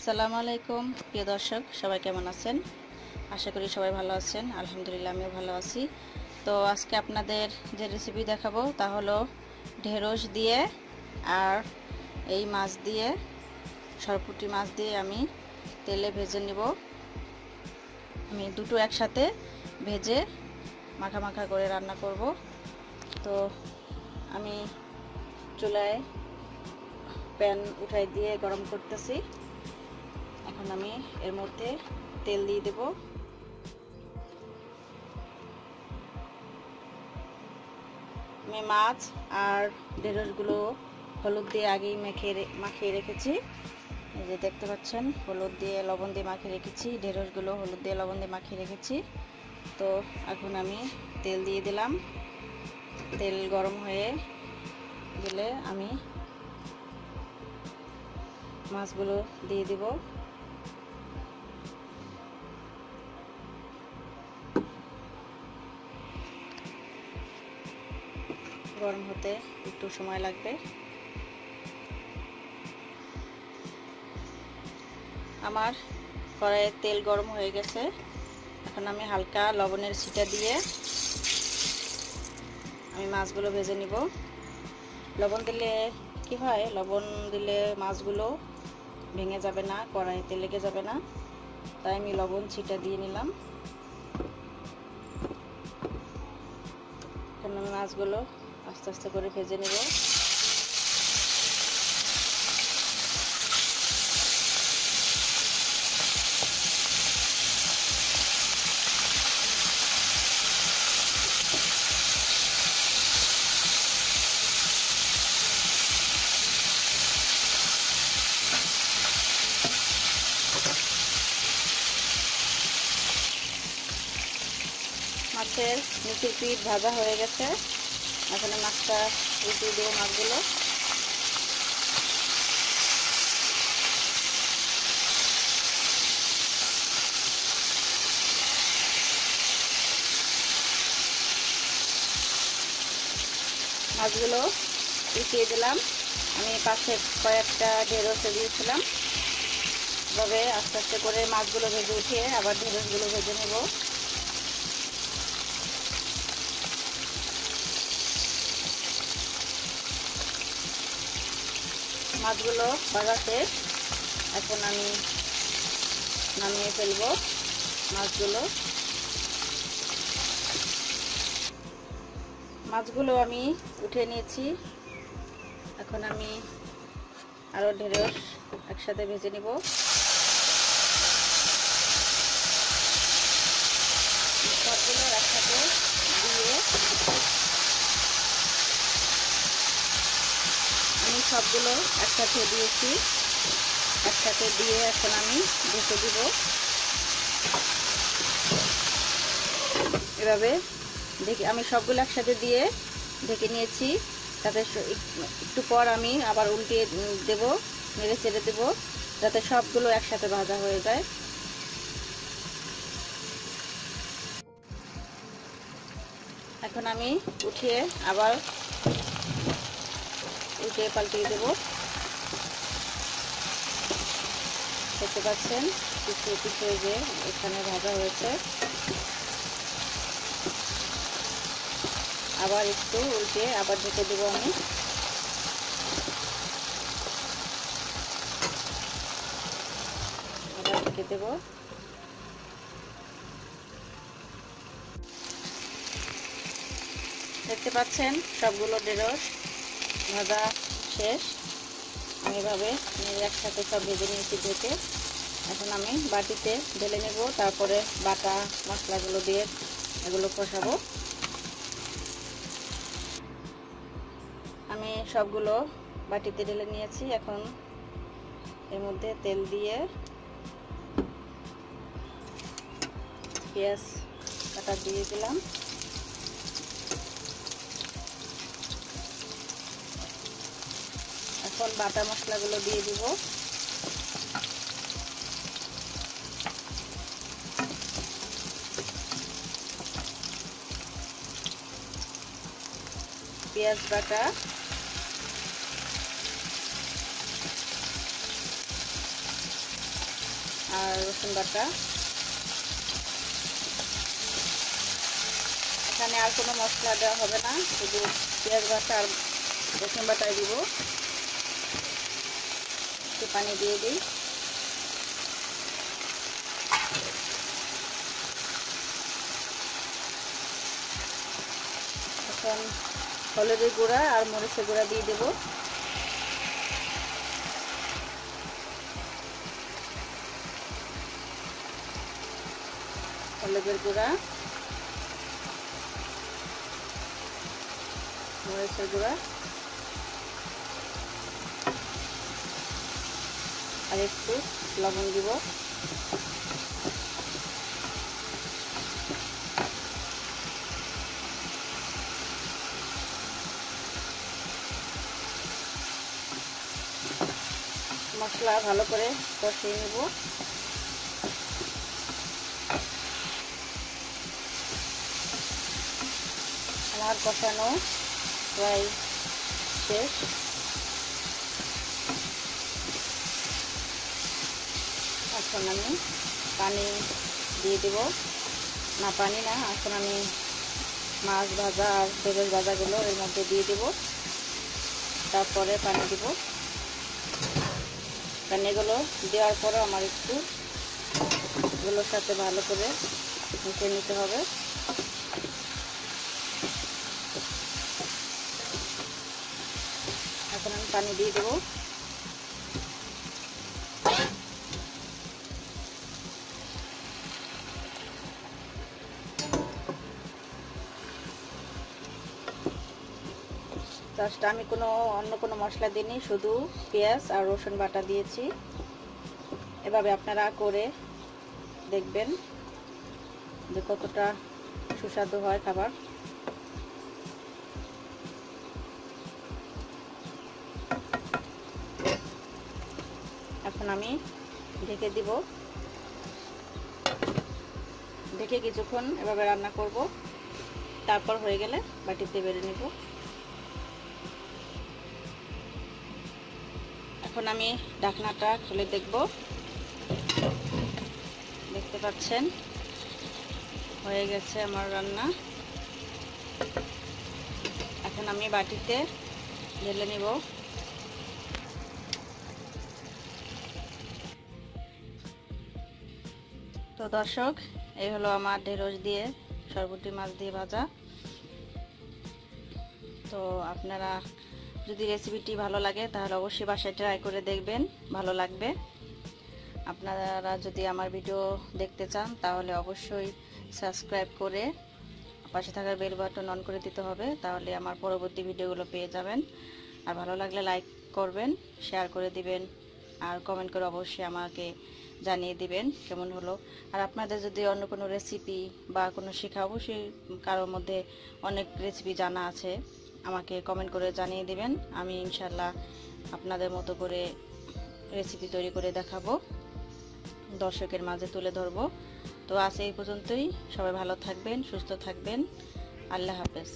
আসসালামু আলাইকুম প্রিয় দর্শক, সবাই কেমন আছেন? আশা করি সবাই ভালো আছেন। আলহামদুলিল্লাহ আমিও ভালো আছি। তো আজকে আপনাদের যে রেসিপি দেখাবো তা হলো ঢেঁড়স দিয়ে আর এই মাছ দিয়ে, সরপুঁটি মাছ দিয়ে আমি তেলে ভেজে নিব। আমি দুটো একসাথে ভেজে মাখা মাখা করে রান্না করব। তো আমি চুলায় প্যান উঠাই দিয়ে গরম করতেছি। এখন আমি এর মধ্যে তেল দিয়ে দেব। আমি মাছ আর ঢেঁড়সগুলো হলুদ দিয়ে আগেই মাখিয়ে রেখেছি। এই যে দেখতে পাচ্ছেন, হলুদ দিয়ে লবণ দিয়ে মাখিয়ে রেখেছি। ঢেঁড়সগুলো হলুদ দিয়ে লবণ দিয়ে মাখিয়ে রেখেছি। তো এখন আমি তেল দিয়ে দিলাম। তেল গরম হয়ে গেলে আমি মাছগুলো দিয়ে দিব। গরম হতে একটু সময় লাগবে। আমার কড়াইয়ে তেল গরম হয়ে গেছে। এখন আমি হালকা লবণের ছিটা দিয়ে আমি মাছগুলো ভেজে নিব। লবণ দিলে কি হয়, লবণ দিলে মাছগুলো ভেঙে যাবে না, কড়াইতে লেগে যাবে না, তাই আমি লবণ ছিটা দিয়ে নিলাম। এখন আমি মাছগুলো আস্তে আস্তে করে ভেজে নেব। মাছের নিচের পিঠ ভাজা হয়ে গেছে। এখন মাছটা উল্টিয়ে দেবো। মাছগুলো উল্টিয়ে দিলাম। আমি পাশে কয়েকটা ঢেঁড়স দিয়েছিলাম। এভাবে আস্তে আস্তে করে মাছগুলো ভেজে উঠিয়ে আবার ঢেঁড়সগুলো ভেজে নেব। মাছগুলো ভাজা শেষ। এখন আমি নামিয়ে ফেলবো মাছগুলো আমি উঠে নিয়েছি। এখন আমি আরো ঢেঁড়স একসাথে ভেজে নিব। সবগুলো একসাথে দিয়ে দিয়েছি। একসাথে দিয়ে এখন আমি ঢেকে দিব। এভাবে আমি সবগুলো একসাথে দিয়ে ঢেকে নিয়েছি। তাতে একটু পর আমি আবার উল্টিয়ে দেব, নেড়ে চেড়ে দেব, যাতে সবগুলো একসাথে ভাজা হয়ে যায়। এখন আমি উঠিয়ে আবার উল্টিয়ে পাল্টিয়ে দেব। দেখতে পাচ্ছেন কিছু যে এখানে ভাজা হয়েছে। আবার একটু উল্টে আবার ঢেকে দেবো। আমি আবার ঢেকে দেব। দেখতে পাচ্ছেন সবগুলো ঢেঁড়স ভাজা শেষ। আমি এভাবে একসাথে সব ভেজে নিয়েছি ঢেকে। এখন আমি বাটিতে ঢেলে নেব, তারপরে বাটা মশলাগুলো দিয়ে এগুলো কষাবো। আমি সবগুলো বাটিতে ঢেলে নিয়েছি। এখন এর মধ্যে তেল দিয়ে পেঁয়াজ কাটা দিয়ে দিলাম। এখন বাটা মশলাগুলো দিয়ে দিব। পেঁয়াজ বাটা, আর রসুন বাটা। এখানে আর কোনো মশলা দেওয়া হবে না, শুধু পেঁয়াজ বাটা আর রসুন বাটাই দিব। একটু পানি দিয়ে দিই। এখন হলুদের গুঁড়া আর মরিচের গুঁড়া দিয়ে দেব। হলুদের গুঁড়া, মরিচের গুঁড়া আর একটু লবণ দিব। মশলা ভালো করে কষিয়ে নেব। আমার কষানো প্রায় শেষ। এখন আমি পানি দিয়ে দেব। না, পানি না, এখন আমি মাছ ভাজা আর ঢেঁড়স ভাজাগুলো এর মধ্যে দিয়ে দেব, তারপরে পানি দেব। এগুলো দেওয়ার পরে আমার একটু এগুলোর সাথে ভালো করে মিশিয়ে নিতে হবে। এখন আমি পানি দিয়ে দেবো। জাস্ট আমি অন্য কোনো মশলা দিইনি, শুধু পেঁয়াজ আর রসুন বাটা দিয়েছি। এভাবে আপনারা করে দেখবেন যে কতটা সুস্বাদু হয় খাবার। এখন আমি ঢেকে দিব। ঢেকে কিছুক্ষণ এভাবে রান্না করব, তারপর হয়ে গেলে বাটিতে বেড়ে নেব। এখন আমি ঢাকনাটা খুলে দেখব। দেখতে পাচ্ছেন হয়ে গেছে আমার রান্না। এখন আমি বাটিতে ঢেলে নিব। তো দর্শক, এই হলো আমার ঢেঁড়স দিয়ে সরবটি মাছ দিয়ে ভাজা। তো আপনারা যদি রেসিপিটি ভালো লাগে তাহলে অবশ্যই বাসায় ট্রাই করে দেখবেন, ভালো লাগবে। আপনারা যদি আমার ভিডিও দেখতে চান তাহলে অবশ্যই সাবস্ক্রাইব করে পাশে থাকা বেল বাটন অন করে দিতে হবে, তাহলে আমার পরবর্তী ভিডিওগুলো পেয়ে যাবেন। আর ভালো লাগলে লাইক করবেন, শেয়ার করে দিবেন আর কমেন্ট করে অবশ্যই আমাকে জানিয়ে দিবেন কেমন হলো। আর আপনাদের যদি অন্য কোনো রেসিপি বা কোনো শেখা, অবশ্যই কারোর মধ্যে অনেক রেসিপি জানা আছে, আমাকে কমেন্ট করে জানিয়ে দিবেন। আমি ইনশাল্লাহ আপনাদের মতো করে রেসিপি তৈরি করে দেখাবো, দর্শকের মাঝে তুলে ধরবো। তো আজ এই পর্যন্তই। সবাই ভালো থাকবেন, সুস্থ থাকবেন। আল্লাহ হাফেজ।